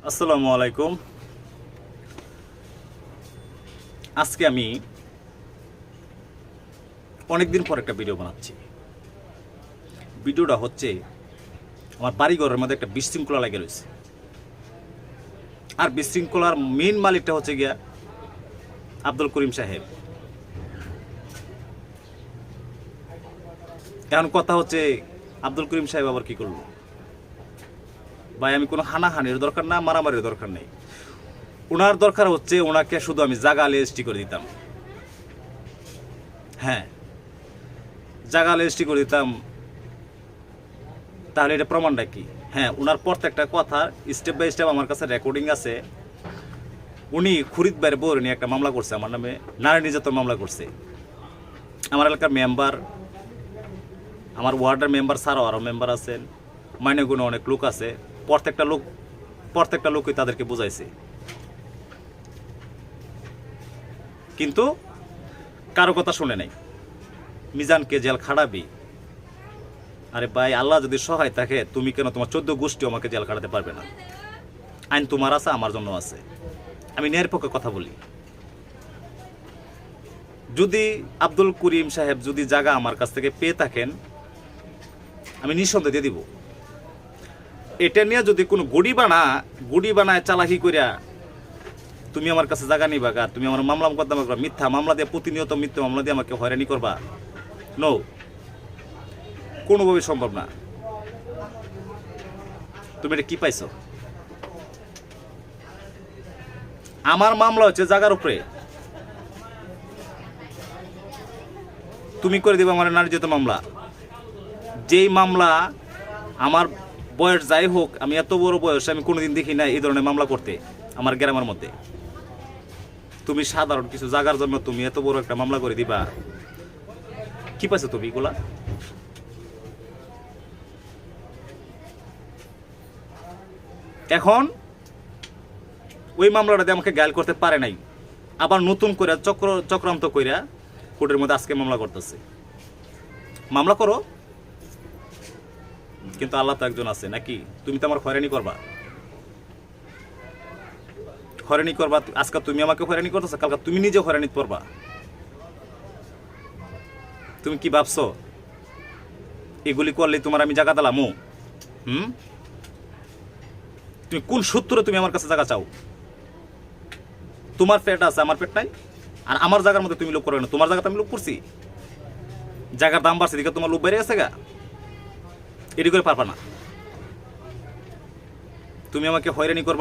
আসসালামু আলাইকুম। আজকে আমি অনেকদিন পর একটা ভিডিও বানাচ্ছি। ভিডিওটা হচ্ছে আমার বাড়িঘরের মধ্যে একটা বিশৃঙ্খলা লেগে রয়েছে, আর বিশৃঙ্খলার মেইন মালিকটা হচ্ছে গিয়া আব্দুল করিম সাহেব। এখন কথা হচ্ছে আব্দুল করিম সাহেব আবার কি করলো? ভাই, আমি কোনো হানাহানির দরকার না, মারামারির দরকার নেই। ওনার দরকার হচ্ছে ওনাকে শুধু আমি জাগা লেস্টি করে দিতাম। হ্যাঁ, জাগা লেস্টি করে দিতাম, তাহলে এটা প্রমাণটা কি? হ্যাঁ, ওনার প্রত্যেকটা কথা স্টেপ বাই স্টেপ আমার কাছে রেকর্ডিং আছে। উনি খুরিদ ভাইয়ের বউর নিয়ে একটা মামলা করছে, আমার নামে নারী নির্যাতন মামলা করছে। আমার এলাকার মেম্বার, আমার ওয়ার্ডের মেম্বার ছাড়াও আরও মেম্বার আছেন, মাইনেগুলো অনেক লোক আছে। প্রত্যেকটা লোকই তাদেরকে বুঝাইছে, কিন্তু কারো কথা শুনে নাই। মিজানকে জেল খাটাবি? আরে ভাই, আল্লাহ যদি সহায় থাকে, তুমি কেন তোমার 14 গোষ্ঠী আমাকে জেল খাটাতে পারবে না? আইন তোমার আছে, আমার জন্য আছে। আমি ন্যায়ের পক্ষে কথা বলি। যদি আব্দুল করিম সাহেব যদি জায়গা আমার কাছ থেকে পেয়ে থাকেন, আমি নিঃসন্দেহে দিয়ে দিব। এটা নিয়ে যদি কোনো গুড়ি বানায় চালাকি করিয়া তুমি আমার কাছে জায়গা নিবা, তুমি আমার মামলা মোকদ্দমা করবা, মিথ্যা মামলা দিয়ে, প্রতিনিয়ত মিথ্যা মামলা দিয়ে আমাকে হয়রানি করবা, নো, কোনোভাবেই সম্ভব না। তুমি এটা কি পাইছো? আমার মামলা হচ্ছে জায়গার উপরে, তুমি করে দিবা আমার নারী নির্যাতন মামলা। যেই মামলা আমার বয়স যাই হোক, আমি এত বড় বয়স আমি কোনোদিন দেখি না এই ধরনের মামলা করতে আমার গ্রামের মধ্যে। তুমি সাধারণ কিছু জায়গার জন্য তুমি এত বড় একটা মামলা করে দিবা? কি পাইছো তুমি এগুলা? এখন ওই মামলাটা দিয়ে আমাকে গায়েল করতে পারে নাই, আবার নতুন করে চক্রান্ত কইরা কোর্টের মধ্যে আজকে মামলা করতেছে। মামলা করো, কিন্তু আল্লাহ তো একজন আছে নাকি? তুমি তো আমার হয়রানি করবা। আজকে তুমি আমাকে হয়রানি করতেছো, কালকে তুমি নিজে হয়রানি করবা। তুমি কি ভাবছো এগুলি করলে তোমার আমি জায়গা দিলামু? তুমি কোন সূত্রে তুমি আমার কাছে জায়গা চাও? তোমার পেট আছে, আমার পেট নাই। আর আমার জায়গার মধ্যে তুমি লোক করবে না, তোমার জায়গাতে আমি লোক করছি। জায়গার দাম বাড়ছে দিকে তোমার লোক বেড়ে গেছে গা, এটি করে পারবা না। তুমি আমাকে হয়রানি করবা।